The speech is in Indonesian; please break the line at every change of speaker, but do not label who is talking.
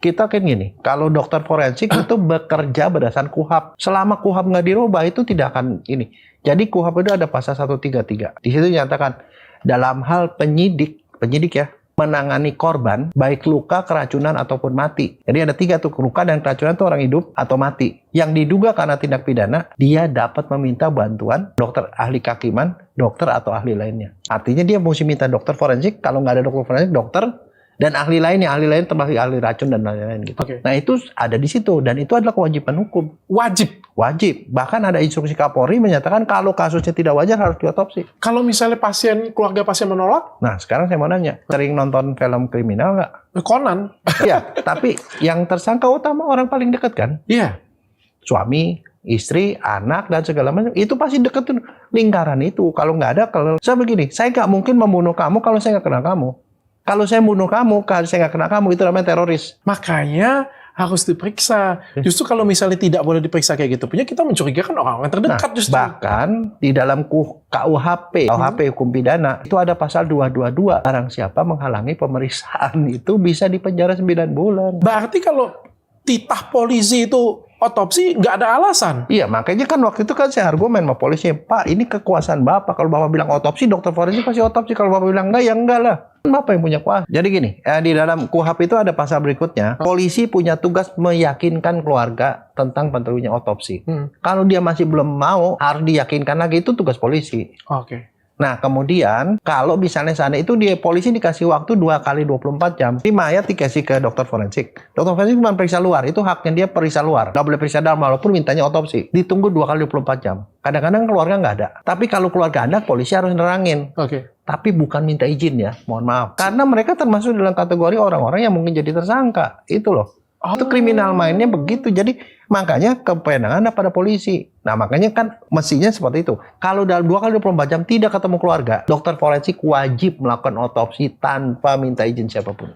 kita kan gini, kalau dokter forensik itu bekerja berdasarkan KUHP. Selama KUHP nggak dirubah itu tidak akan ini. Jadi KUHP itu ada pasal 133. Di situ dinyatakan dalam hal penyidik ya, menangani korban baik luka, keracunan ataupun mati. Jadi ada 3 tuh, luka dan keracunan itu orang hidup atau mati. Yang diduga karena tindak pidana, dia dapat meminta bantuan dokter ahli kehakiman, dokter atau ahli lainnya. Artinya dia mesti minta dokter forensik, kalau nggak ada dokter forensik, dokter dan ahli lainnya, ahli lain termasuk ahli racun dan lain-lain gitu.
Oke.
Nah itu ada di situ dan itu adalah kewajiban hukum.
Wajib.
Bahkan ada instruksi Kapolri menyatakan kalau kasusnya tidak wajar harus diotopsi.
Kalau misalnya keluarga pasien menolak,
Nah sekarang saya mau nanya, sering nonton film kriminal nggak?
Conan.
Iya, tapi yang tersangka utama orang paling dekat kan?
Iya.
Suami, istri, anak, dan segala macam. Itu pasti dekat tuh lingkaran itu. Kalau nggak ada, kalau saya begini, saya nggak mungkin membunuh kamu kalau saya nggak kenal kamu. Kalau saya bunuh kamu, kalau saya nggak kenal kamu, itu namanya teroris.
Makanya harus diperiksa. Justru kalau misalnya tidak boleh diperiksa kayak gitu, punya kita mencurigakan orang terdekat justru.
Bahkan di dalam KUHP hukum pidana, itu ada pasal 222. Barang siapa menghalangi pemeriksaan itu bisa dipenjara 9 bulan.
Berarti kalau titah polisi itu otopsi, nggak ada alasan.
Iya, makanya kan waktu itu kan saya argumen sama polisi, Pak, ini kekuasaan Bapak. Kalau Bapak bilang otopsi, dokter forensik pasti otopsi. Kalau Bapak bilang enggak, ya enggak lah. Bapak yang punya kuasa. Jadi gini, di dalam KUHP itu ada pasal berikutnya. Polisi punya tugas meyakinkan keluarga tentang perlunya otopsi. Kalau dia masih belum mau, harus diyakinkan lagi. Itu tugas polisi.
Oke.
Nah, kemudian kalau misalnya sana itu polisi dikasih waktu 2 kali 24 jam. Di mayat dikasih ke dokter forensik. Dokter forensik cuma periksa luar. Itu haknya dia periksa luar. Nggak boleh periksa dalam, walaupun mintanya otopsi. Ditunggu 2 kali 24 jam. Kadang-kadang keluarga nggak ada. Tapi kalau keluarga ada, polisi harus nerangin.
Oke.
Tapi bukan minta izin ya, mohon maaf. Karena mereka termasuk dalam kategori orang-orang yang mungkin jadi tersangka. Itu loh. Itu kriminal mainnya begitu. Jadi makanya kewenangan ada pada polisi. Nah makanya kan mestinya seperti itu. Kalau dalam 2 kali 24 jam tidak ketemu keluarga, dokter forensik wajib melakukan otopsi tanpa minta izin siapapun.